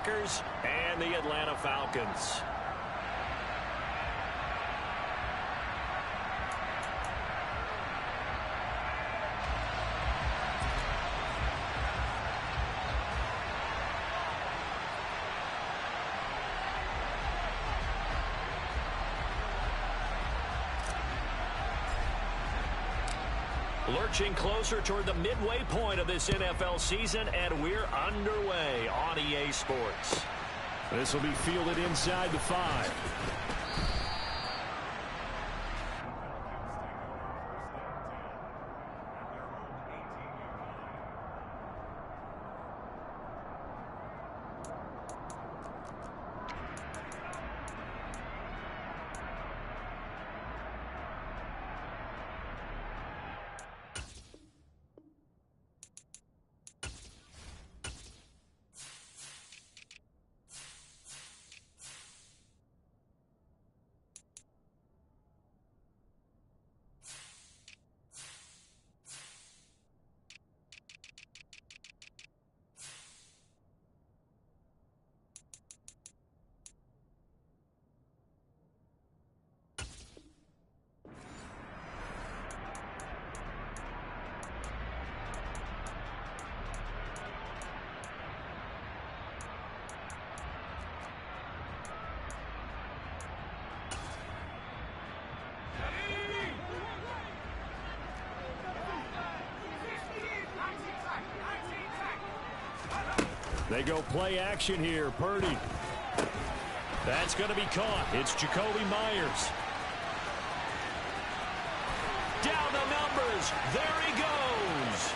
Packers and the Atlanta Falcons. Lurching closer toward the midway point of this NFL season, and we're underway on EA Sports. This will be fielded inside the 5. They go play action here. Purdy. That's going to be caught. It's Jacoby Myers. Down the numbers. There he goes.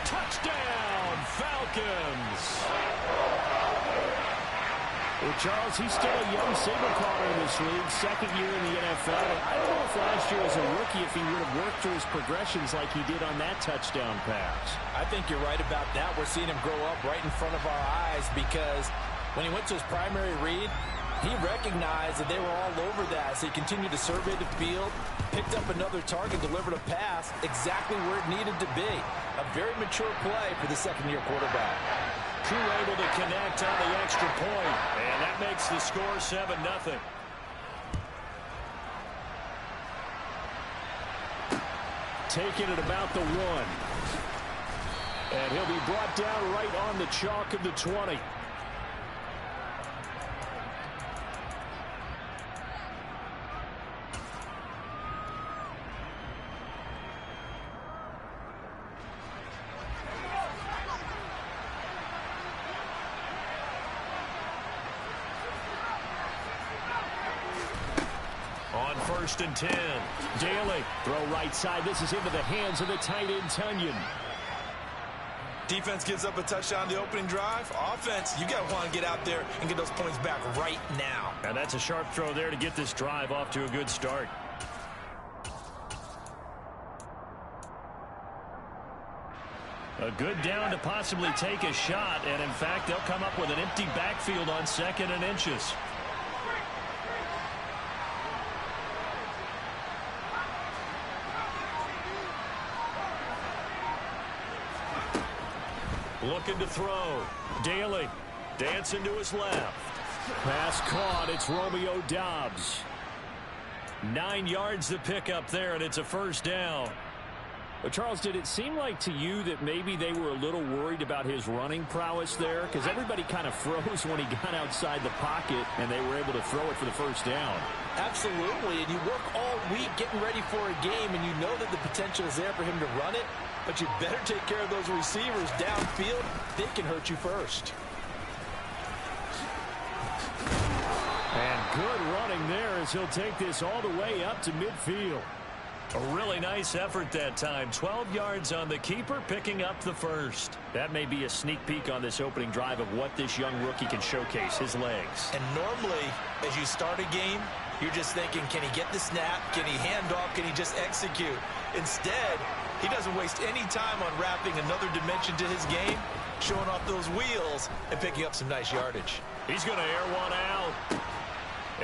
Touchdown, Falcons. Well, Charles, he's still a young signal caller in this league, second year in the NFL. I don't know if last year as a rookie if he would have worked through his progressions like he did on that touchdown pass. I think you're right about that. We're seeing him grow up right in front of our eyes because when he went to his primary read, he recognized that they were all over that. So he continued to survey the field, picked up another target, delivered a pass exactly where it needed to be. A very mature play for the second-year quarterback. Crew able to connect on the extra point, and that makes the score 7-0. Taking it about the 1. And he'll be brought down right on the chalk of the 20. On 1st and 10. Daly, throw right side. This is into the hands of the tight end, Tunyon. Defense gives up a touchdown the opening drive. Offense, you got to want to get out there and get those points back right now. And that's a sharp throw there to get this drive off to a good start. A good down to possibly take a shot, and in fact, they'll come up with an empty backfield on 2nd and inches. Looking to throw. Daly dancing to his left. Pass caught. It's Romeo Doubs. 9 yards to pick up there, and it's a 1st down. But Charles, did it seem like to you that maybe they were a little worried about his running prowess there? Because everybody kind of froze when he got outside the pocket, and they were able to throw it for the 1st down. Absolutely, and you work all week getting ready for a game, and you know that the potential is there for him to run it, but you better take care of those receivers downfield. They can hurt you first. And good running there as he'll take this all the way up to midfield. A really nice effort that time. 12 yards on the keeper, picking up the 1st. That may be a sneak peek on this opening drive of what this young rookie can showcase, his legs. And normally, as you start a game, you're just thinking, can he get the snap? Can he hand off? Can he just execute? Instead, he doesn't waste any time on wrapping another dimension to his game, showing off those wheels and picking up some nice yardage. He's going to air one out.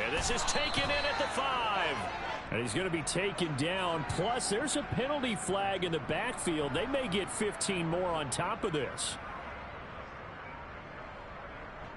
And this is taken in at the 5. And he's going to be taken down. Plus, there's a penalty flag in the backfield. They may get 15 more on top of this.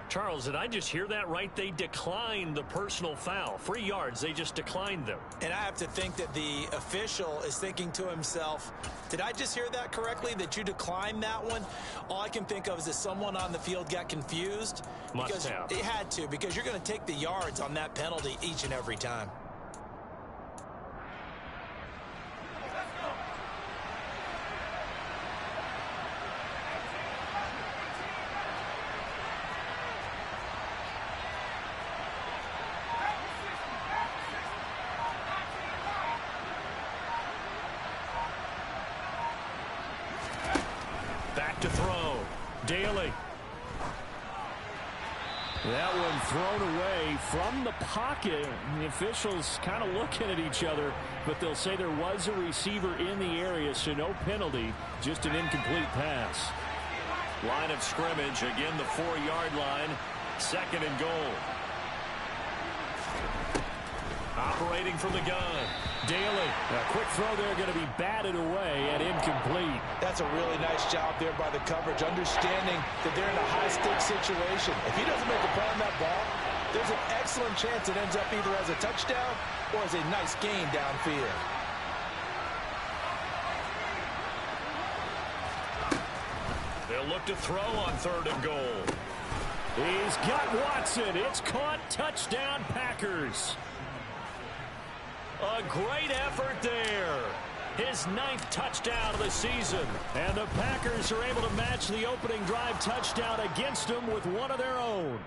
Charles, did I just hear that right? They declined the personal foul. 3 yards, they just declined them. And I have to think that the official is thinking to himself, did I just hear that correctly, that you declined that one? All I can think of is that someone on the field got confused. Must have. They had to, because you're going to take the yards on that penalty each and every time. Back to throw. Daly. That one thrown away from the pocket. The officials kind of looking at each other, but they'll say there was a receiver in the area, so no penalty, just an incomplete pass. Line of scrimmage, again the 4-yard line. 2nd and goal. Operating from the gun. Daly. A quick throw there, going to be batted away and incomplete. That's a really nice job there by the coverage, understanding that they're in a high-stakes situation. If he doesn't make a play on that ball, there's an excellent chance it ends up either as a touchdown or as a nice gain downfield. They'll look to throw on 3rd and goal. He's got Watson. It's caught. Touchdown, Packers. A great effort there. His 9th touchdown of the season. And the Packers are able to match the opening drive touchdown against them with one of their own.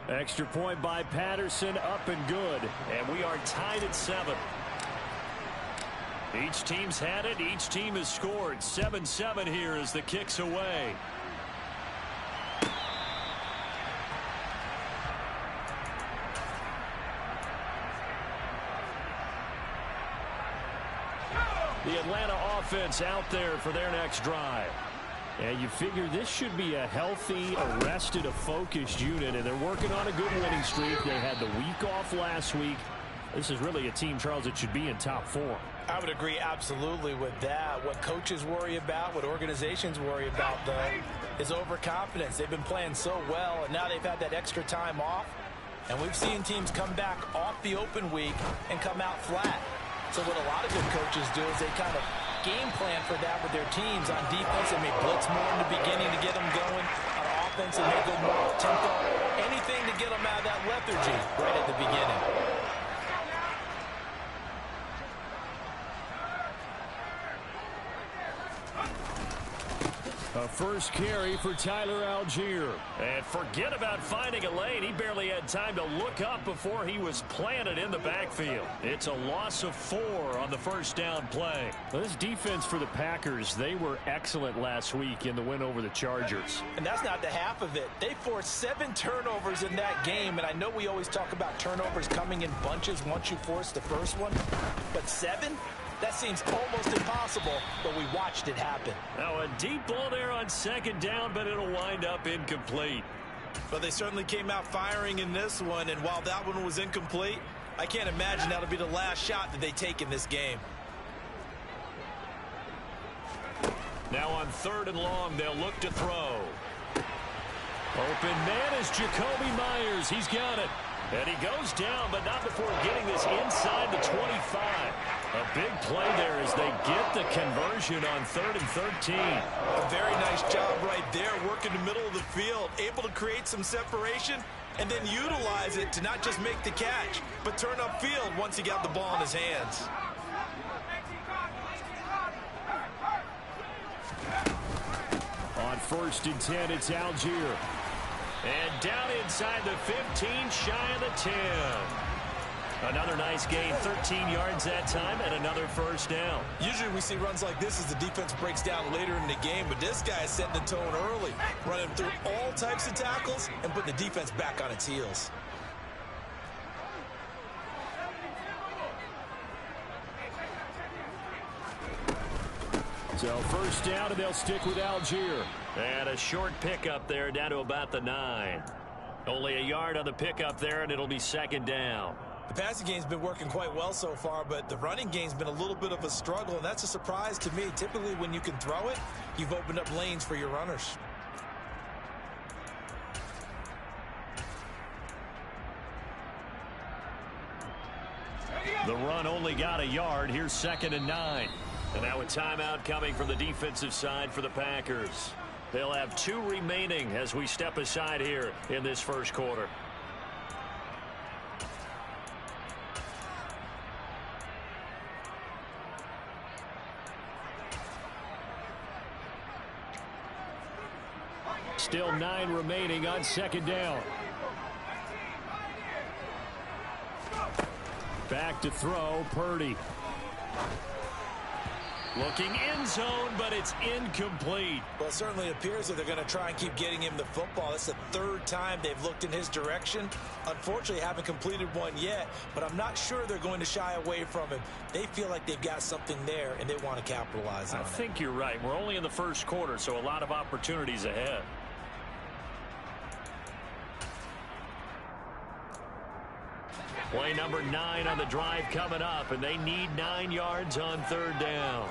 Extra point by Patterson, up and good. And we are tied at 7. Each team's had it. Each team has scored. 7-7 here as the kick's away. The Atlanta offense out there for their next drive. And you figure this should be a healthy, arrested, a focused unit, and they're working on a good winning streak. They had the week off last week. This is really a team, Charles, that should be in top 4. I would agree absolutely with that. What coaches worry about, what organizations worry about, though, is overconfidence. They've been playing so well, and now they've had that extra time off. And we've seen teams come back off the open week and come out flat. So what a lot of good coaches do is they kind of game plan for that with their teams. On defense, they may blitz more in the beginning to get them going. On offense, they may go more up-tempo. Anything to get them out of that lethargy right at the beginning. A first carry for Tyler Algier. And forget about finding a lane. He barely had time to look up before he was planted in the backfield. It's a loss of 4 on the first down play. Well, this defense for the Packers, they were excellent last week in the win over the Chargers. And that's not the half of it. They forced 7 turnovers in that game, and I know we always talk about turnovers coming in bunches once you force the first one, but 7? That seems almost impossible, but we watched it happen. Now a deep ball there on 2nd down, but it'll wind up incomplete. But they certainly came out firing in this one, and while that one was incomplete, I can't imagine that'll be the last shot that they take in this game. Now on 3rd and long, they'll look to throw. Open man is Jacoby Myers. He's got it. And he goes down, but not before getting this inside the 25. A big play there as they get the conversion on 3rd and 13. A very nice job right there, working the middle of the field, able to create some separation, and then utilize it to not just make the catch, but turn upfield once he got the ball in his hands. On 1st and 10, it's Algier. And down inside the 15, shy of the 10. Another nice gain, 13 yards that time, and another first down. Usually we see runs like this as the defense breaks down later in the game, but this guy is setting the tone early, running through all types of tackles and putting the defense back on its heels. So first down, and they'll stick with Algier. And a short pickup there down to about the 9. Only a yard on the pickup there, and it'll be 2nd down. The passing game's been working quite well so far, but the running game's been a little bit of a struggle, and that's a surprise to me. Typically, when you can throw it, you've opened up lanes for your runners. The run only got a yard. Here's 2nd and 9. And now a timeout coming from the defensive side for the Packers. They'll have 2 remaining as we step aside here in this first quarter. Still 9 remaining on 2nd down. Back to throw, Purdy. Looking end zone, but it's incomplete. Well, it certainly appears that they're going to try and keep getting him the football. It's the 3rd time they've looked in his direction. Unfortunately, haven't completed one yet, but I'm not sure they're going to shy away from him. They feel like they've got something there, and they want to capitalize on it. I think you're right. We're only in the first quarter, so a lot of opportunities ahead. Play number 9 on the drive coming up, and they need 9 yards on 3rd down.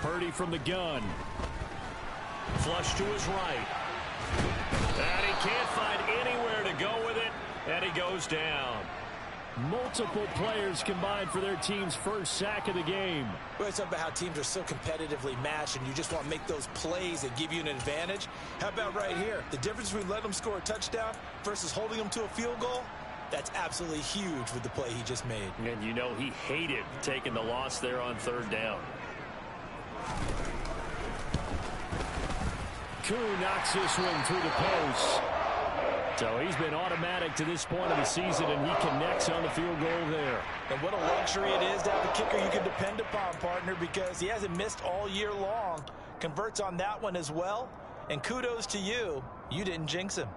Purdy from the gun. Flush to his right. And he can't find anywhere to go with it, and he goes down. Multiple players combined for their team's first sack of the game. Well, it's about how teams are so competitively matched, and you just want to make those plays that give you an advantage. How about right here? The difference between letting them score a touchdown versus holding them to a field goal, that's absolutely huge with the play he just made. And you know he hated taking the loss there on 3rd down. Koo knocks this one through the post. So he's been automatic to this point of the season, and he connects on the field goal there. And what a luxury it is to have a kicker you can depend upon, partner, because he hasn't missed all year long. Converts on that one as well. And kudos to you. You didn't jinx him.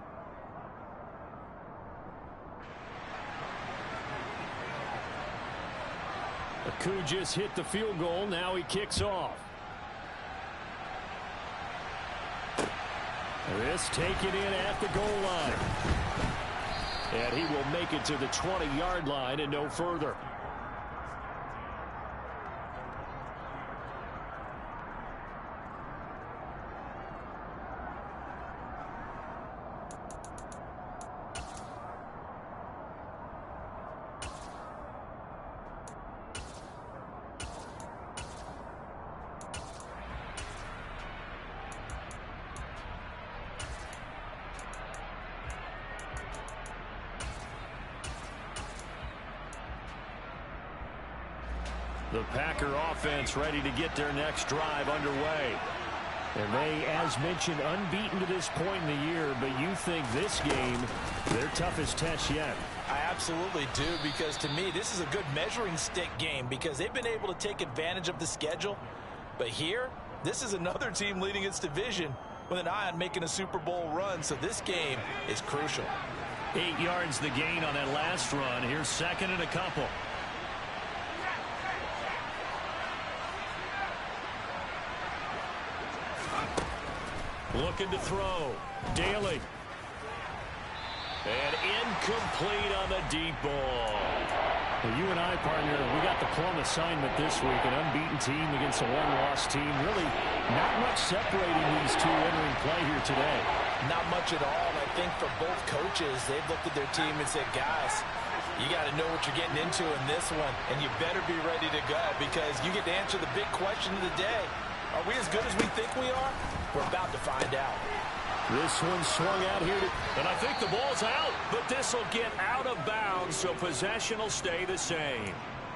Koo just hit the field goal. Now he kicks off. This taken in at the goal line. And he will make it to the 20-yard line and no further. The Packer offense ready to get their next drive underway. And they, as mentioned, unbeaten to this point in the year, but you think this game, their toughest test yet. I absolutely do, because to me, this is a good measuring stick game because they've been able to take advantage of the schedule. But here, this is another team leading its division with an eye on making a Super Bowl run, so this game is crucial. 8 yards the gain on that last run. Here's 2nd and a couple. Looking to throw. Daly. And incomplete on the deep ball. Well, you and I, partner, we got the plum assignment this week. An unbeaten team against a one-loss team. Really not much separating these two entering play here today. Not much at all. And I think for both coaches, they've looked at their team and said, guys, you got to know what you're getting into in this one. And you better be ready to go because you get to answer the big question of the day. Are we as good as we think we are? We're about to find out. This one swung out here. And I think the ball's out, but this will get out of bounds, so possession will stay the same.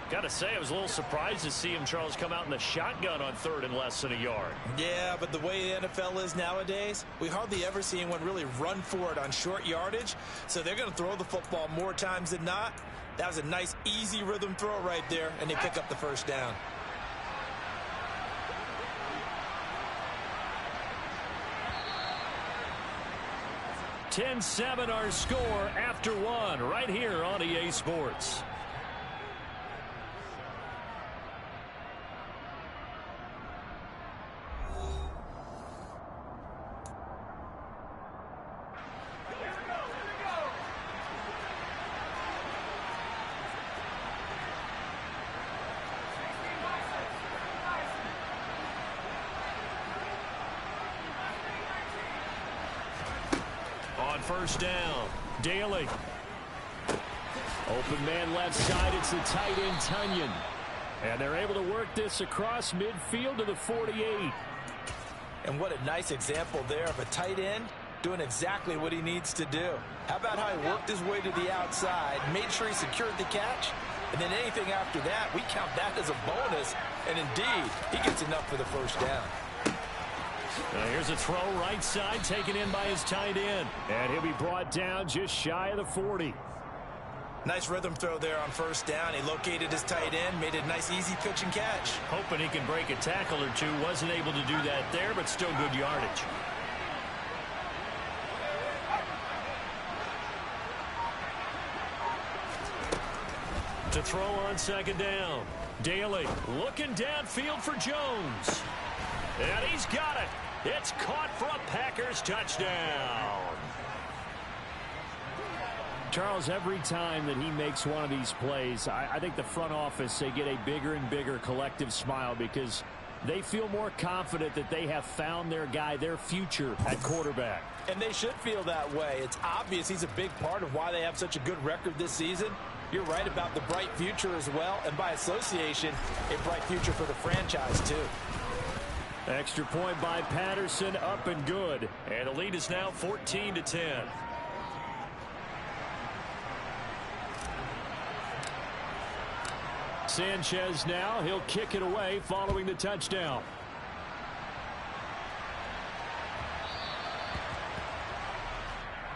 Got to say, I was a little surprised to see him, Charles, come out in the shotgun on 3rd and less than a yard. Yeah, but the way the NFL is nowadays, we hardly ever see anyone really run for it on short yardage, so they're going to throw the football more times than not. That was a nice, easy rhythm throw right there, and they pick up the first down. 10-7 our score after one right here on EA Sports. First down. Daly. Open man left side. It's the tight end, Tunyon. And they're able to work this across midfield to the 48. And what a nice example there of a tight end doing exactly what he needs to do. How about how he worked his way to the outside, made sure he secured the catch, and then anything after that, we count that as a bonus. And indeed, he gets enough for the first down. Here's a throw right side taken in by his tight end. And he'll be brought down just shy of the 40. Nice rhythm throw there on first down. He located his tight end, made a nice easy pitch and catch. Hoping he can break a tackle or two. Wasn't able to do that there, but still good yardage. To throw on second down. Daly looking downfield for Jones. And he's got it. It's caught for a Packers touchdown. Charles, every time that he makes one of these plays, I think the front office, they get a bigger and bigger collective smile because they feel more confident that they have found their guy, their future at quarterback. And they should feel that way. It's obvious he's a big part of why they have such a good record this season. You're right about the bright future as well, and by association, a bright future for the franchise too. Extra point by Patterson, up and good. And the lead is now 14-10. Sanchez now, he'll kick it away following the touchdown.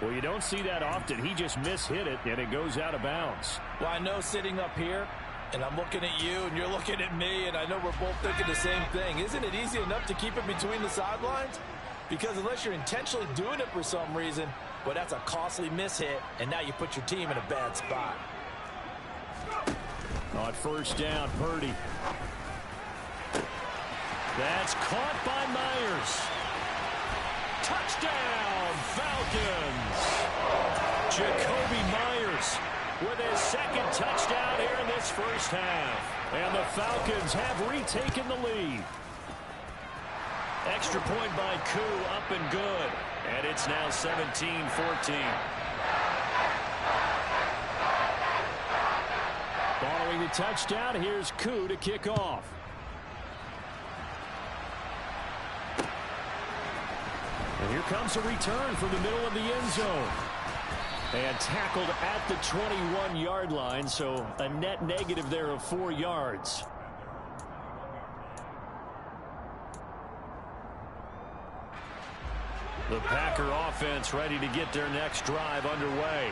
Well, you don't see that often. He just mishit it, and it goes out of bounds. Well, I know sitting up here, and I'm looking at you, and you're looking at me, and I know we're both thinking the same thing. Isn't it easy enough to keep it between the sidelines? Because unless you're intentionally doing it for some reason, well, that's a costly mishit, and now you put your team in a bad spot. On first down, Purdy. That's caught by Myers. Touchdown, Falcons. Jacoby Myers with his second touchdown here in this first half. And the Falcons have retaken the lead. Extra point by Koo, up and good. And it's now 17-14. Following the touchdown, here's Koo to kick off. And here comes a return from the middle of the end zone. And tackled at the 21-yard line, so a net negative there of 4 yards. The Packer offense ready to get their next drive underway.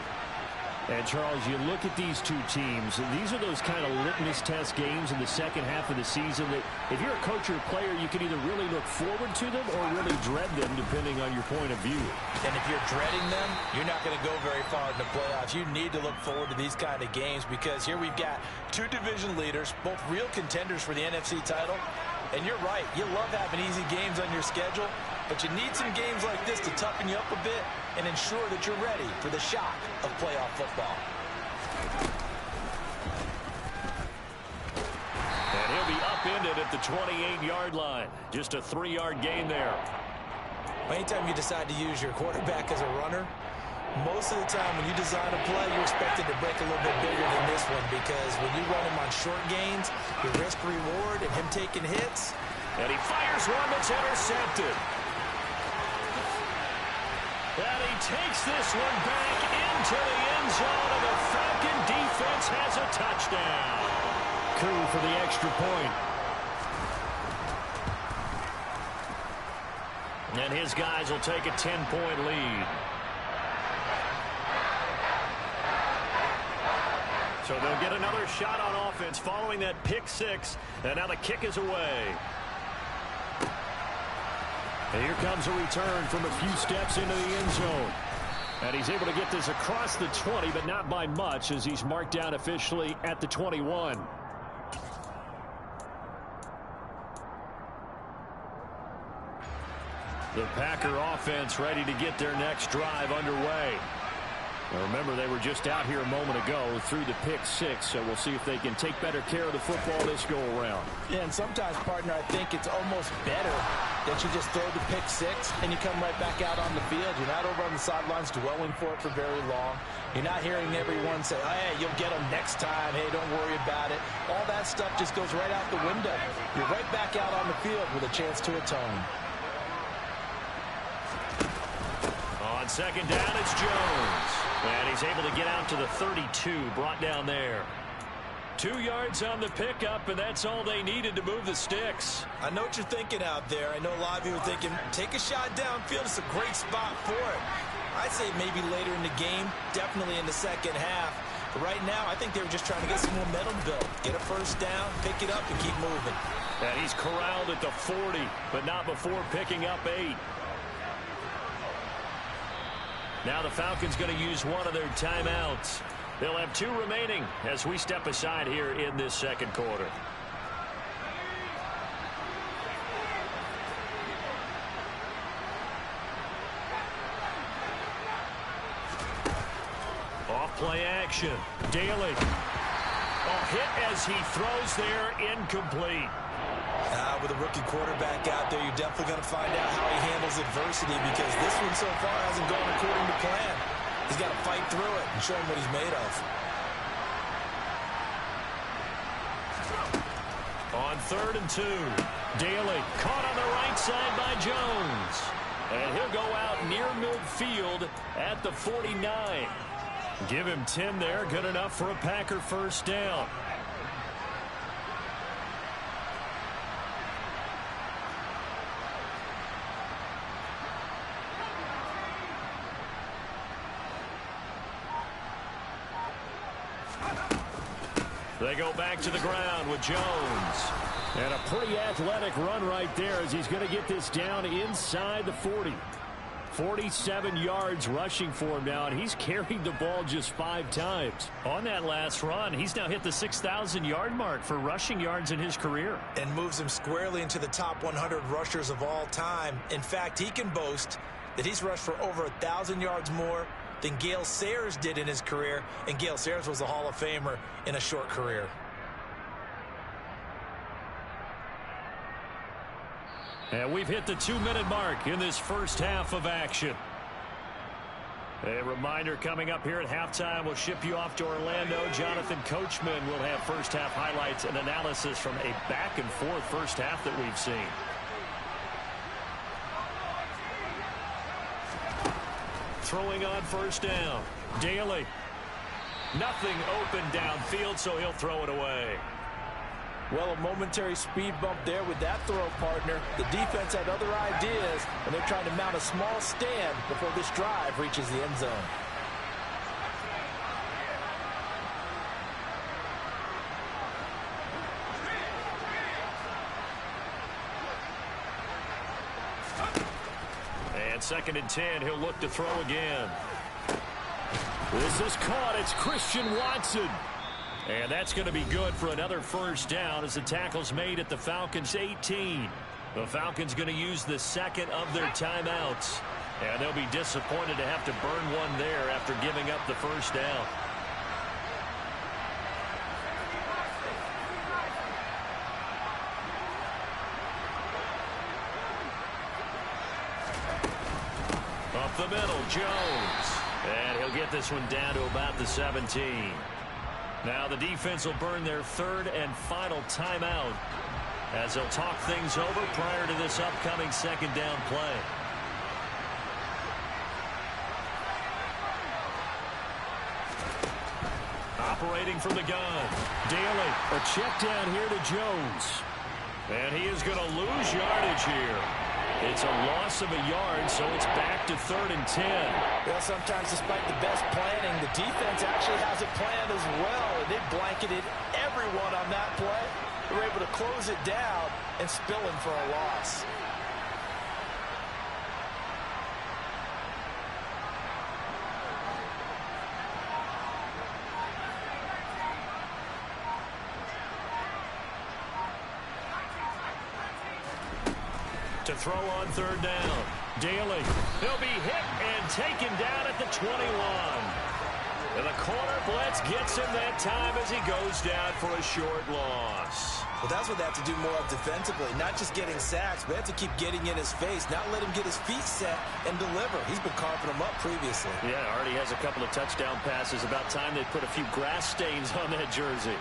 And, Charles, you look at these two teams, and these are those kind of litmus test games in the second half of the season that if you're a coach or a player, you can either really look forward to them or really dread them, depending on your point of view. And if you're dreading them, you're not going to go very far in the playoffs. You need to look forward to these kind of games because here we've got two division leaders, both real contenders for the NFC title. And you're right, you love having easy games on your schedule, but you need some games like this to toughen you up a bit and ensure that you're ready for the shock of playoff football. And he'll be upended at the 28-yard line. Just a 3-yard gain there. Anytime you decide to use your quarterback as a runner, most of the time when you design a play, you're expected to break a little bit bigger than this one because when you run him on short gains, your risk-reward and him taking hits. And he fires one that's intercepted. And he takes this one back into the end zone, and the Falcon defense has a touchdown. Koo for the extra point. And his guys will take a 10-point lead. So they'll get another shot on offense following that pick six, and now the kick is away. And here comes a return from a few steps into the end zone. And he's able to get this across the 20, but not by much as he's marked down officially at the 21. The Packer offense ready to get their next drive underway. Now remember, they were just out here a moment ago through the pick six, so we'll see if they can take better care of the football this go-around. Yeah, and sometimes, partner, I think it's almost better that you just throw the pick six and you come right back out on the field. You're not over on the sidelines dwelling for it for very long. You're not hearing everyone say, oh, hey, you'll get them next time. Hey, don't worry about it. All that stuff just goes right out the window. You're right back out on the field with a chance to atone. On second down, it's Jones. And he's able to get out to the 32, brought down there. 2 yards on the pickup, and that's all they needed to move the sticks. I know what you're thinking out there. I know a lot of you are thinking, take a shot downfield. It's a great spot for it. I'd say maybe later in the game, definitely in the second half. But right now, I think they were just trying to get some momentum built. Get a first down, pick it up, and keep moving. And he's corralled at the 40, but not before picking up 8. Now the Falcons going to use one of their timeouts. They'll have 2 remaining as we step aside here in this second quarter. Off play action. Daly. Hit as he throws there, incomplete. With a rookie quarterback out there, you're definitely going to find out how he handles adversity, because this one so far hasn't gone according to plan. He's got to fight through it and show him what he's made of. On 3rd and 2, Daly caught on the right side by Jones. And he'll go out near midfield at the 49. Give him 10 there, good enough for a Packer first down. They go back to the ground with Jones. And a pretty athletic run right there as he's going to get this down inside the 40. 47 yards rushing for him now, and he's carried the ball just 5 times. On that last run, he's now hit the 6,000-yard mark for rushing yards in his career. And moves him squarely into the top 100 rushers of all time. In fact, he can boast that he's rushed for over 1,000 yards more than Gale Sayers did in his career, and Gale Sayers was a Hall of Famer in a short career. And we've hit the 2-minute mark in this first half of action. A reminder coming up here at halftime, we'll ship you off to Orlando. Jonathan Coachman will have first half highlights and analysis from a back-and-forth first half that we've seen. Throwing on first down. Daly. Nothing open downfield, so he'll throw it away. Well, a momentary speed bump there with that throw, partner. The defense had other ideas, and they're trying to mount a small stand before this drive reaches the end zone. And 2nd and 10, he'll look to throw again. This is caught. It's Christian Watson. And that's going to be good for another first down as the tackle's made at the Falcons' 18. The Falcons going to use the second of their timeouts. And they'll be disappointed to have to burn one there after giving up the first down. Up the middle, Jones. And he'll get this one down to about the 17. Now the defense will burn their 3rd and final timeout as they'll talk things over prior to this upcoming 2nd down play. Operating from the gun, Daly. A check down here to Jones. And he is going to lose yardage here. It's a loss of a yard, so it's back to 3rd and 10. Well, sometimes despite the best planning, the defense actually has a plan as well, and they blanketed everyone on that play. They were able to close it down and spill him for a loss. To throw on 3rd down. Daly. He'll be hit and taken down at the 21. And the corner blitz gets him that time as he goes down for a short loss. Well, that's what they have to do more of defensively, not just getting sacks, but they have to keep getting in his face, not let him get his feet set and deliver. He's been carving them up previously. Yeah, already has a couple of touchdown passes. About time they put a few grass stains on that jersey.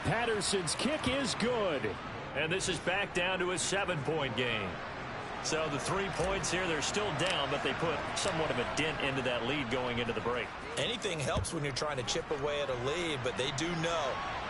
Patterson's kick is good. And this is back down to a 7-point game. So the 3 points here, they're still down, but they put somewhat of a dent into that lead going into the break. Anything helps when you're trying to chip away at a lead, but they do know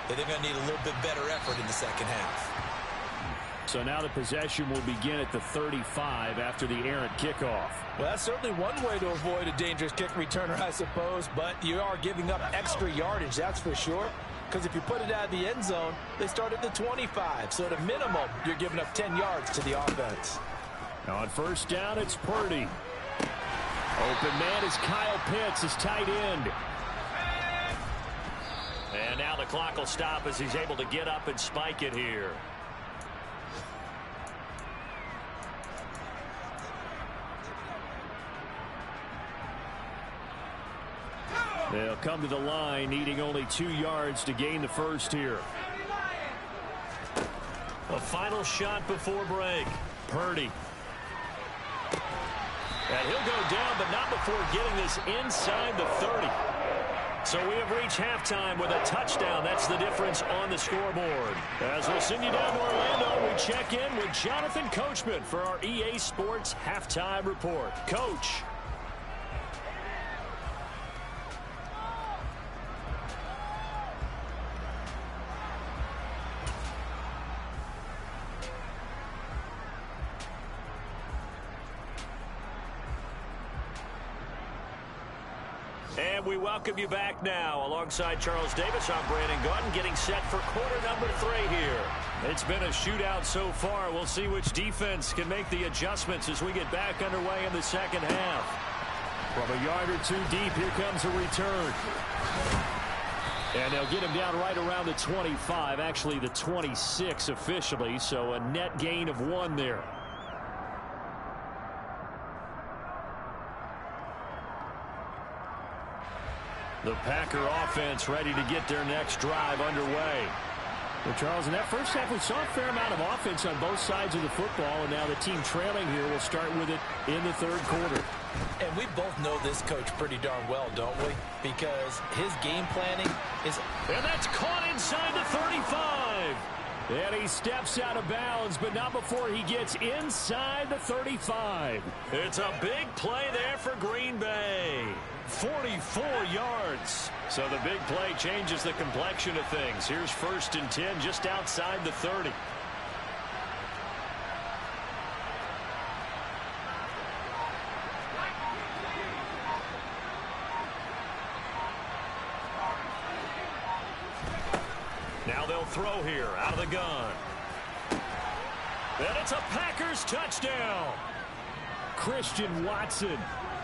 that they're going to need a little bit better effort in the second half. So now the possession will begin at the 35 after the errant kickoff. Well, that's certainly one way to avoid a dangerous kick returner, I suppose, but you are giving up extra yardage, that's for sure. Because if you put it out of the end zone, they start at the 25. So at a minimum, you're giving up 10 yards to the offense. Now on first down, it's Purdy. Open man is Kyle Pitts, his tight end. And now the clock will stop as he's able to get up and spike it here. They'll come to the line, needing only 2 yards to gain the first here. A final shot before break. Purdy. And he'll go down, but not before getting this inside the 30. So we have reached halftime with a touchdown. That's the difference on the scoreboard. As we'll send you down to Orlando, we check in with Jonathan Coachman for our EA Sports Halftime Report. Coach. And we welcome you back now. Alongside Charles Davis, I'm Brandon Gautin, getting set for quarter number 3 here. It's been a shootout so far. We'll see which defense can make the adjustments as we get back underway in the second half. From a yard or 2 deep, here comes a return. And they'll get him down right around the 25, actually the 26 officially, so a net gain of 1 there. The Packer offense ready to get their next drive underway. Well, Charles, in that first half, we saw a fair amount of offense on both sides of the football, and now the team trailing here will start with it in the third quarter. And we both know this coach pretty darn well, don't we? Because his game planning is... And that's caught inside the 35. And he steps out of bounds, but not before he gets inside the 35. It's a big play there for Green Bay. 44 yards. So the big play changes the complexion of things. Here's 1st and 10 just outside the 30. Now they'll throw here out of the gun. And it's a Packers touchdown. Christian Watson.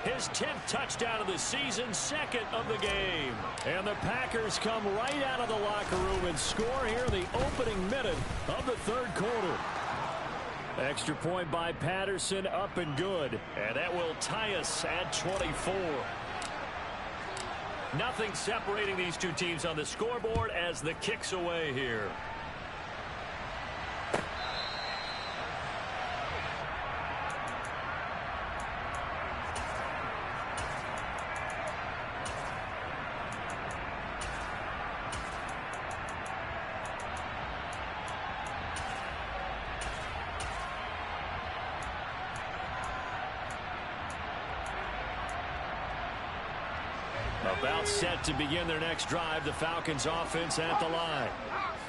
His 10th touchdown of the season, 2nd of the game. And the Packers come right out of the locker room and score here in the opening minute of the third quarter. Extra point by Patterson, up and good. And that will tie us at 24. Nothing separating these two teams on the scoreboard as the kick's away here. About set to begin their next drive, the Falcons offense at the line.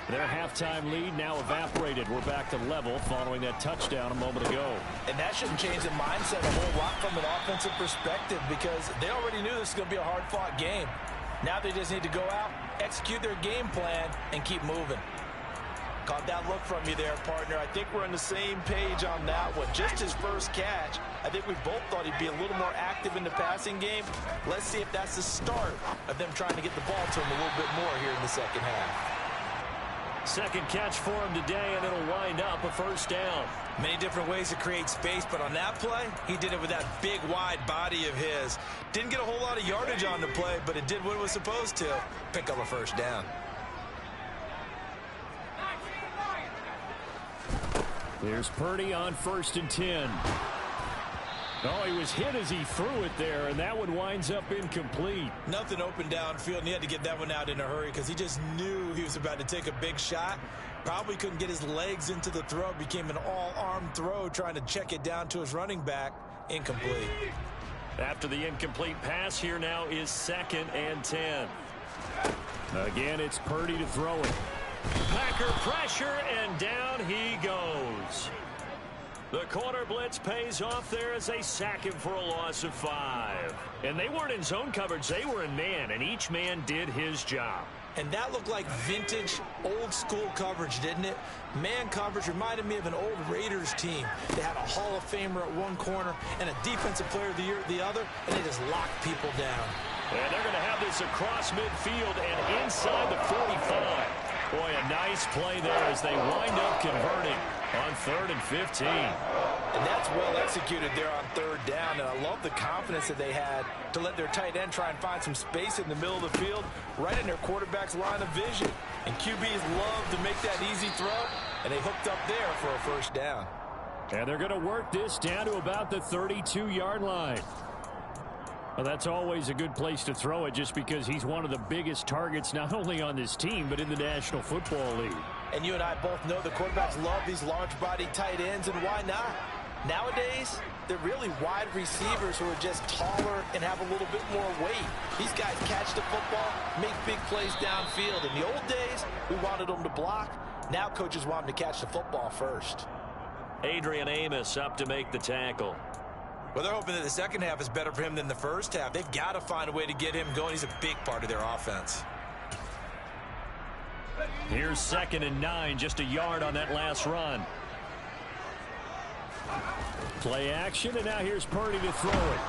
Their halftime lead now evaporated. We're back to level following that touchdown a moment ago. And that shouldn't change the mindset a whole lot from an offensive perspective because they already knew this was going to be a hard-fought game. Now they just need to go out, execute their game plan, and keep moving. Caught that look from you there, partner. I think we're on the same page on that one. Just his first catch. I think we both thought he'd be a little more active in the passing game. Let's see if that's the start of them trying to get the ball to him a little bit more here in the second half. Second catch for him today, and it'll wind up a first down. Many different ways to create space, but on that play, he did it with that big, wide body of his. Didn't get a whole lot of yardage on the play, but it did what it was supposed to. Pick up a first down. There's Purdy on 1st and 10. Oh, he was hit as he threw it there, and that one winds up incomplete. Nothing open downfield, and he had to get that one out in a hurry because he just knew he was about to take a big shot. Probably couldn't get his legs into the throw. Became an all-arm throw trying to check it down to his running back. Incomplete. After the incomplete pass, here now is 2nd and 10. Again, it's Purdy to throw it. Packer pressure, and down he goes. The corner blitz pays off there as they sack him for a loss of 5. And they weren't in zone coverage. They were in man, and each man did his job. And that looked like vintage, old-school coverage, didn't it? Man coverage reminded me of an old Raiders team. They had a Hall of Famer at one corner and a Defensive Player of the Year at the other, and they just locked people down. And they're going to have this across midfield and inside the 45. Boy, a nice play there as they wind up converting on 3rd and 15. And that's well executed there on 3rd down. And I love the confidence that they had to let their tight end try and find some space in the middle of the field, right in their quarterback's line of vision. And QBs love to make that easy throw, and they hooked up there for a first down. And they're going to work this down to about the 32-yard line. Well, that's always a good place to throw it just because he's one of the biggest targets not only on this team but in the National Football League. And you and I both know the quarterbacks love these large-body tight ends, and why not? Nowadays, they're really wide receivers who are just taller and have a little bit more weight. These guys catch the football, make big plays downfield. In the old days, we wanted them to block. Now coaches want them to catch the football first. Adrian Amos up to make the tackle. Well, they're hoping that the second half is better for him than the first half. They've got to find a way to get him going. He's a big part of their offense. Here's 2nd and 9, just a yard on that last run. Play action, and now here's Purdy to throw it.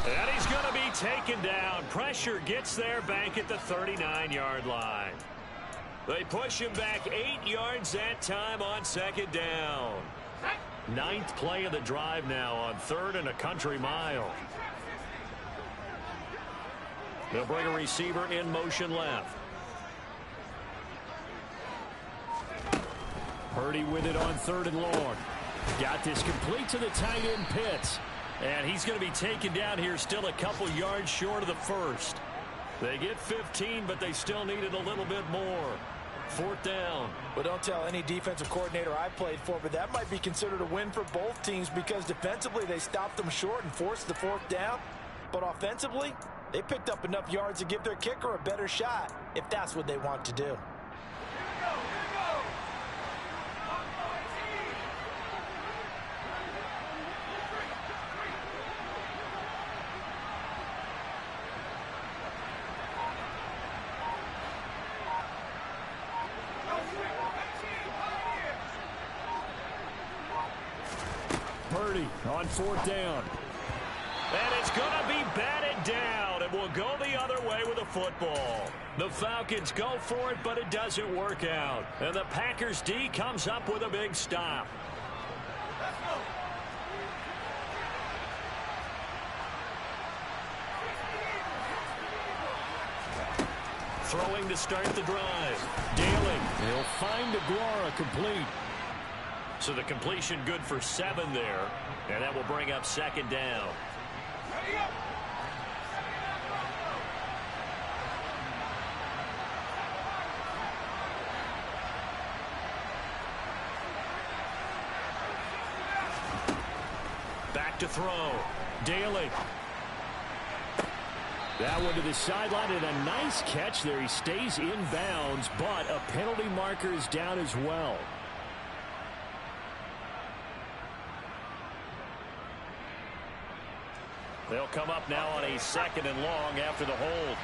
And he's going to be taken down. Pressure gets there back at the 39-yard line. They push him back 8 yards that time on 2nd down. 9th play of the drive now on 3rd and a country mile. They'll bring a receiver in motion left. Purdy with it on 3rd and long. Got this complete to the tight end Pitts. And he's going to be taken down here still a couple yards short of the first. They get 15, but they still needed a little bit more. 4th down. Well, don't tell any defensive coordinator I played for, but that might be considered a win for both teams because defensively they stopped them short and forced the 4th down. But offensively, they picked up enough yards to give their kicker a better shot if that's what they want to do. Purdy on 4th down. And it's going to be batted down, and we'll go the other way with the football. The Falcons go for it, but it doesn't work out. And the Packers D comes up with a big stop. Throwing to start the drive. Daly, he'll find Aguara complete. So the completion good for 7 there, and that will bring up 2nd down. Back to throw. Daly. That one to the sideline, and a nice catch there. He stays in bounds, but a penalty marker is down as well. They'll come up now on a 2nd and long after the hold.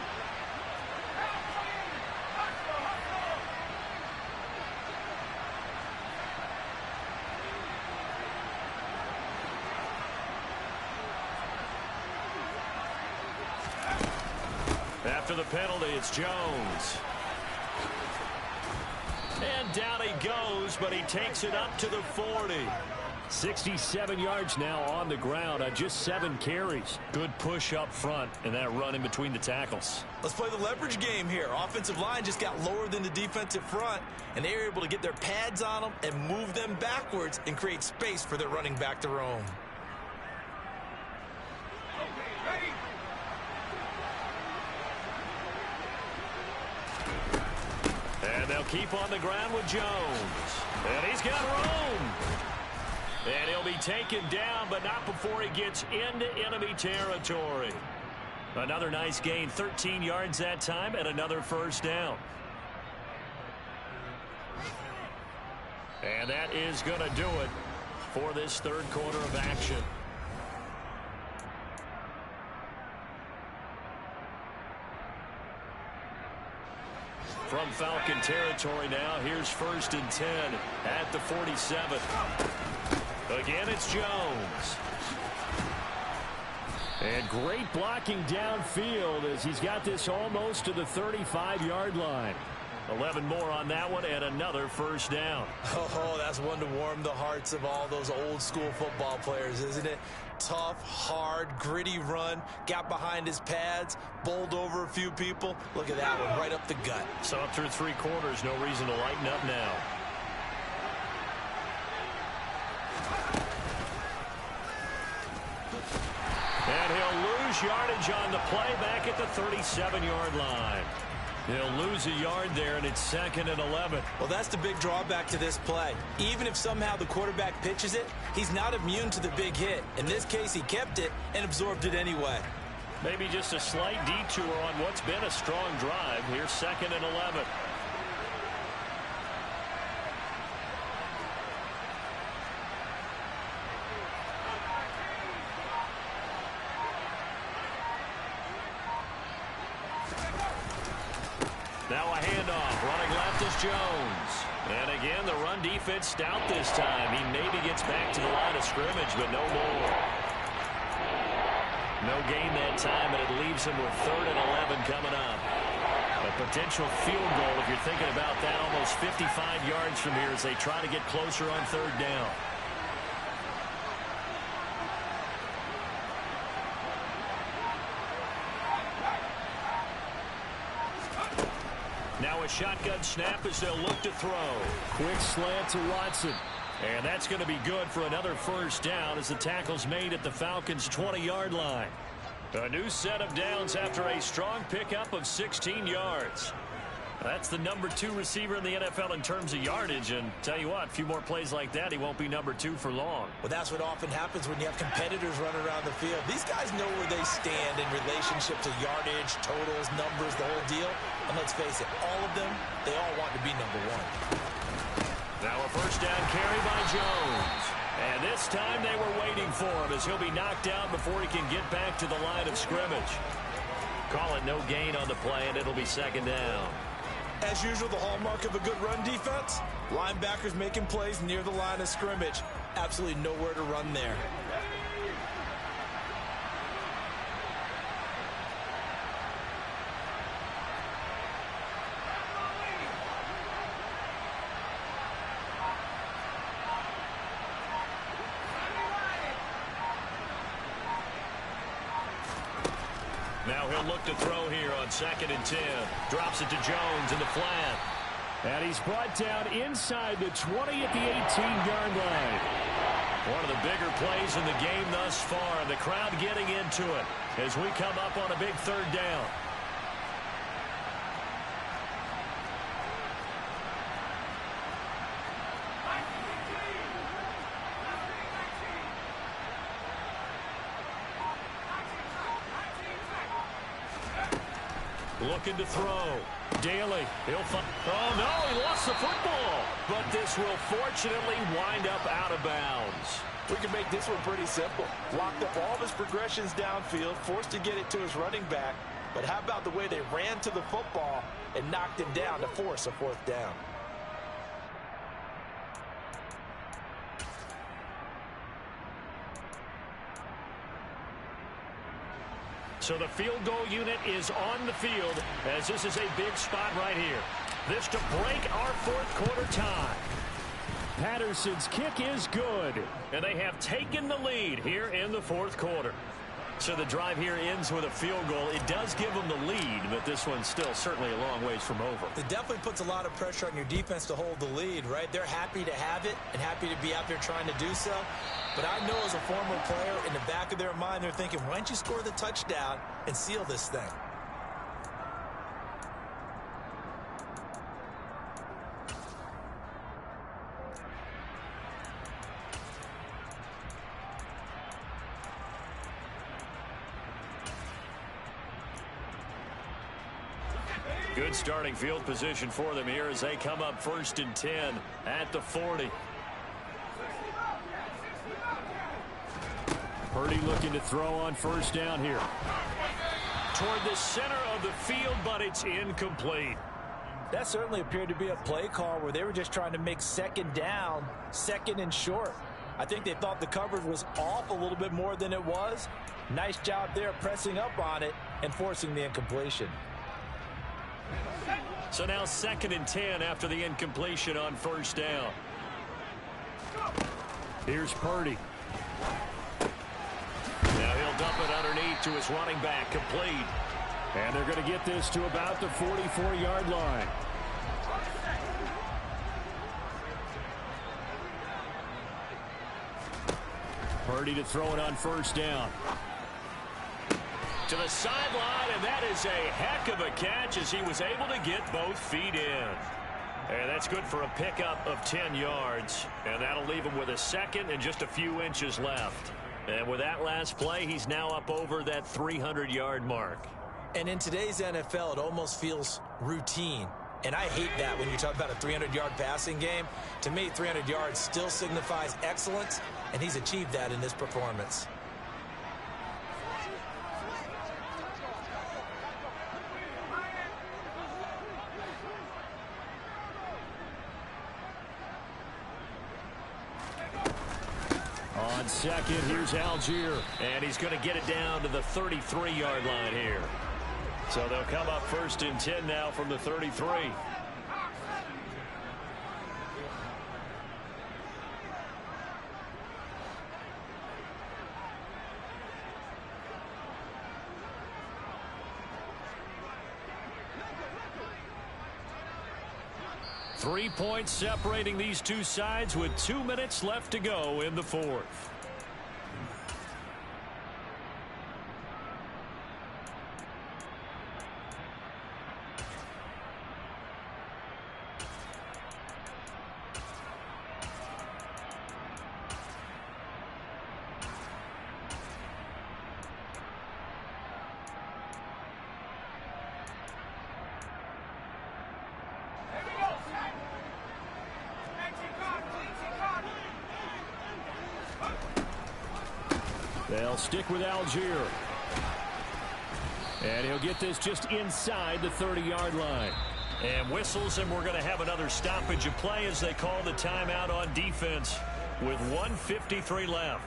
After the penalty, it's Jones. And down he goes, but he takes it up to the 40. 67 yards now on the ground on just 7 carries. Good push up front and that run in between the tackles. Let's play the leverage game here. Offensive line just got lower than the defensive front, and they were able to get their pads on them and move them backwards and create space for their running back to roam. And they'll keep on the ground with Jones. And he's got room. And he'll be taken down, but not before he gets into enemy territory. Another nice gain, 13 yards that time, and another first down. And that is going to do it for this third quarter of action. From Falcon territory now, here's 1st and 10 at the 47. Again, it's Jones. And great blocking downfield as he's got this almost to the 35-yard line. 11 more on that one and another first down. Oh, that's one to warm the hearts of all those old school football players, isn't it? Tough, hard, gritty run, got behind his pads, bowled over a few people. Look at that one, right up the gut. So up through 3 quarters, no reason to lighten up now. And he'll lose yardage on the play back at the 37-yard line. He'll lose a yard there, and it's 2nd and 11. Well, that's the big drawback to this play. Even if somehow the quarterback pitches it, he's not immune to the big hit. In this case, he kept it and absorbed it anyway. Maybe just a slight detour on what's been a strong drive. Here's 2nd and 11. Now a handoff. Running left is Jones. And again, the run defense stout this time. He maybe gets back to the line of scrimmage, but no more. No gain that time, and it leaves him with 3rd and 11 coming up. A potential field goal, if you're thinking about that, almost 55 yards from here as they try to get closer on 3rd down. Now a shotgun snap as they'll look to throw. Quick slant to Watson. And that's going to be good for another first down as the tackle's made at the Falcons' 20-yard line. A new set of downs after a strong pickup of 16 yards. That's the number 2 receiver in the NFL in terms of yardage. And tell you what, a few more plays like that, he won't be number 2 for long. Well, that's what often happens when you have competitors running around the field. These guys know where they stand in relationship to yardage, totals, numbers, the whole deal. And let's face it, all of them, they all want to be number 1. Now a first down carry by Jones. And this time they were waiting for him as he'll be knocked down before he can get back to the line of scrimmage. Call it no gain on the play, and it'll be 2nd down. As usual, the hallmark of a good run defense, linebackers making plays near the line of scrimmage. Absolutely nowhere to run there. Now he'll look to throw here on 2nd and 10. Drops it to Jones in the flat. And he's brought down inside the 20 at the 18-yard line. One of the bigger plays in the game thus far. The crowd getting into it as we come up on a big 3rd down. Looking to throw. Daly. He'll find. Oh, no, he lost the football. But this will fortunately wind up out of bounds. We can make this one pretty simple. Locked up all of his progressions downfield, forced to get it to his running back. But how about the way they ran to the football and knocked him down to force a 4th down? So the field goal unit is on the field as this is a big spot right here. This to break our fourth quarter tie. Patterson's kick is good. And they have taken the lead here in the fourth quarter. So the drive here ends with a field goal. It does give them the lead, but this one's still certainly a long ways from over. It definitely puts a lot of pressure on your defense to hold the lead, right? They're happy to have it and happy to be out there trying to do so. But I know as a former player, in the back of their mind, they're thinking, why don't you score the touchdown and seal this thing? Good starting field position for them here as they come up 1st and 10 at the 40. Purdy looking to throw on 1st down here. Toward the center of the field, but it's incomplete. That certainly appeared to be a play call where they were just trying to make 2nd down, 2nd and short. I think they thought the coverage was off a little bit more than it was. Nice job there pressing up on it and forcing the incompletion. So now 2nd and 10 after the incompletion on 1st down. Here's Purdy. Now he'll dump it underneath to his running back, complete. And they're going to get this to about the 44-yard line. Purdy to throw it on 1st down. To the sideline, and that is a heck of a catch as he was able to get both feet in. And that's good for a pickup of 10 yards. And that'll leave him with a 2nd and just a few inches left. And with that last play, he's now up over that 300-yard mark. And in today's NFL, it almost feels routine. And I hate that when you talk about a 300-yard passing game. To me, 300 yards still signifies excellence, and he's achieved that in this performance. On 2nd, here's Algier. And he's going to get it down to the 33-yard line here. So they'll come up 1st and 10 now from the 33. Three points separating these two sides with 2 minutes left to go in the fourth. They'll stick with Algier. And he'll get this just inside the 30-yard line. And whistles, and we're going to have another stoppage of play as they call the timeout on defense with 1:53 left.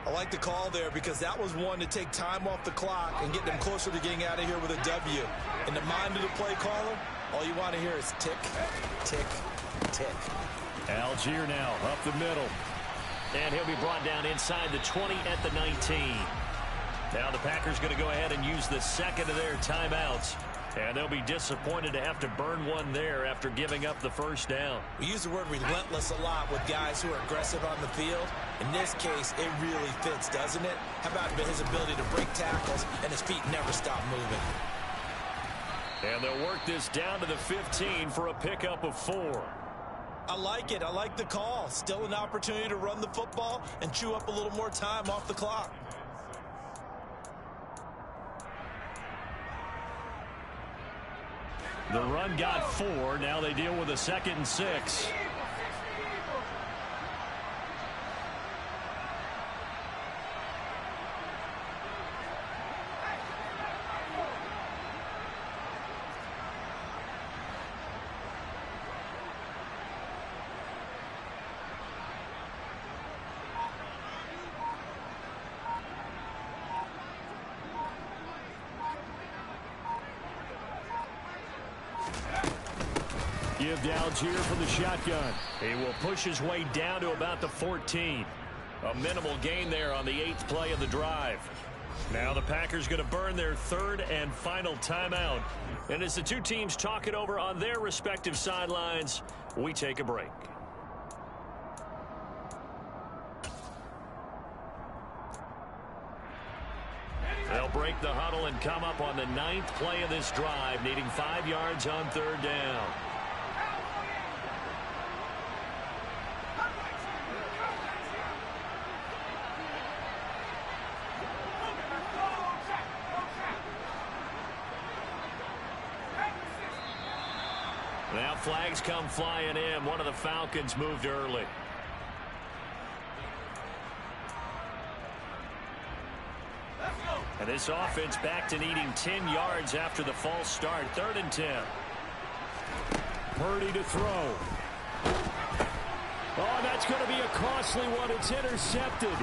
I like the call there because that was one to take time off the clock and get them closer to getting out of here with a W. In the mind of the play caller, all you want to hear is tick, tick, tick. Algier now up the middle. And he'll be brought down inside the 20 at the 19. Now the Packers going to go ahead and use the second of their timeouts. And they'll be disappointed to have to burn one there after giving up the first down. We use the word relentless a lot with guys who are aggressive on the field. In this case, it really fits, doesn't it? How about his ability to break tackles and his feet never stop moving? And they'll work this down to the 15 for a pickup of 4. I like it. I like the call. Still an opportunity to run the football and chew up a little more time off the clock. The run got 4. Now they deal with a 2nd and 6. Give to Algier from the shotgun. He will push his way down to about the 14. A minimal gain there on the 8th play of the drive. Now the Packers going to burn their 3rd and final timeout. And as the two teams talk it over on their respective sidelines, we take a break. They'll break the huddle and come up on the 9th play of this drive, needing 5 yards on 3rd down. Now flags come flying in. One of the Falcons moved early. And this offense back to needing 10 yards after the false start. 3rd and 10. Purdy to throw. Oh, that's going to be a costly one. It's intercepted.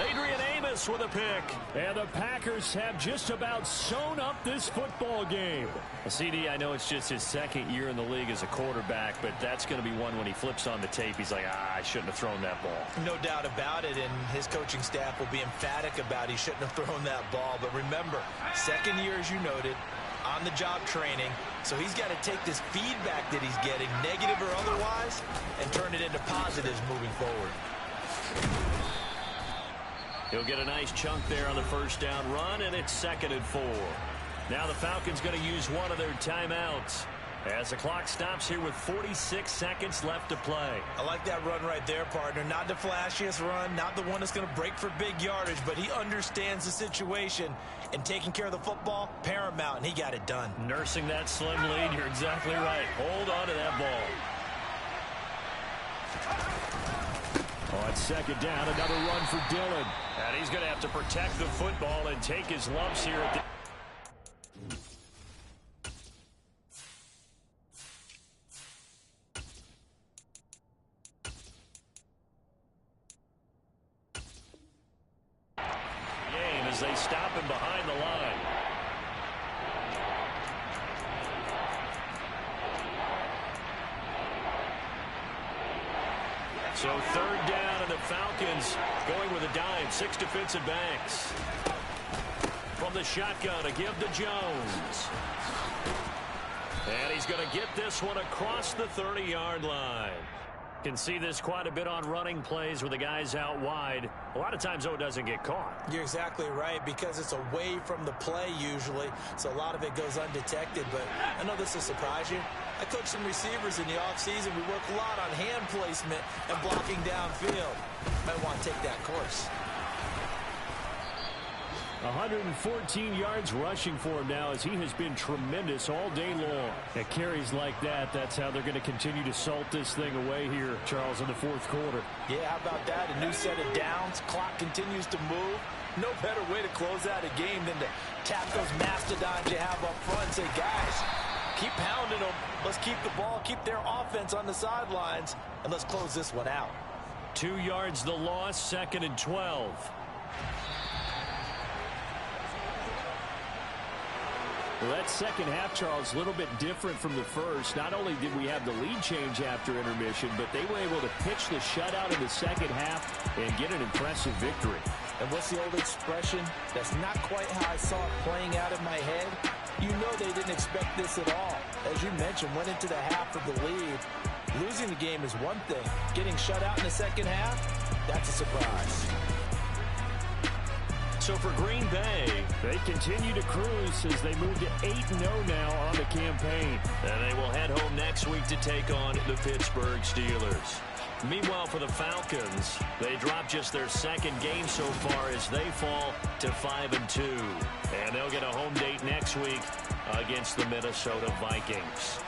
Adrian Amos with a pick. And the Packers have just about sewn up this football game. CD, I know it's just his 2nd year in the league as a quarterback, but that's going to be one when he flips on the tape. He's like, I shouldn't have thrown that ball. No doubt about it, and his coaching staff will be emphatic about he shouldn't have thrown that ball. But remember, 2nd year, as you noted, on-the-job training. So he's got to take this feedback that he's getting, negative or otherwise, and turn it into positives moving forward. He'll get a nice chunk there on the 1st down run, and it's 2nd and 4. Now the Falcons going to use one of their timeouts as the clock stops here with 46 seconds left to play. I like that run right there, partner. Not the flashiest run, not the one that's going to break for big yardage, but he understands the situation, and taking care of the football, paramount, and he got it done. Nursing that slim lead, you're exactly right. Hold on to that ball. On 2nd down, another run for Dillon. And he's going to have to protect the football and take his lumps here at the game as they stop him behind the line. So 3rd down, and the Falcons going with a dime. 6 defensive backs. From the shotgun, a give to Jones. And he's going to get this one across the 30-yard line. Can see this quite a bit on running plays with the guys out wide. A lot of times, though, it doesn't get caught. You're exactly right, because it's away from the play usually, so a lot of it goes undetected. But I know this will surprise you. I coach some receivers in the offseason. We work a lot on hand placement and blocking downfield. Might want to take that course. 114 yards rushing for him now, as he has been tremendous all day long. At carries like that, that's how they're going to continue to salt this thing away here, Charles, in the 4th quarter. Yeah, how about that? A new set of downs. Clock continues to move. No better way to close out a game than to tap those mastodons you have up front and say, guys, keep pounding them. Let's keep the ball, keep their offense on the sidelines, and let's close this one out. 2 yards the loss, 2nd and 12. Well, that 2nd half, Charles, a little bit different from the first. Not only did we have the lead change after intermission, but they were able to pitch the shutout in the 2nd half and get an impressive victory. And what's the old expression? That's not quite how I saw it playing out in my head. You know they didn't expect this at all. As you mentioned, went into the half of the lead. Losing the game is one thing. Getting shut out in the 2nd half, that's a surprise. So for Green Bay, they continue to cruise as they move to 8-0 now on the campaign. And they will head home next week to take on the Pittsburgh Steelers. Meanwhile, for the Falcons, they drop just their 2nd game so far as they fall to 5-2. And they'll get a home date next week against the Minnesota Vikings.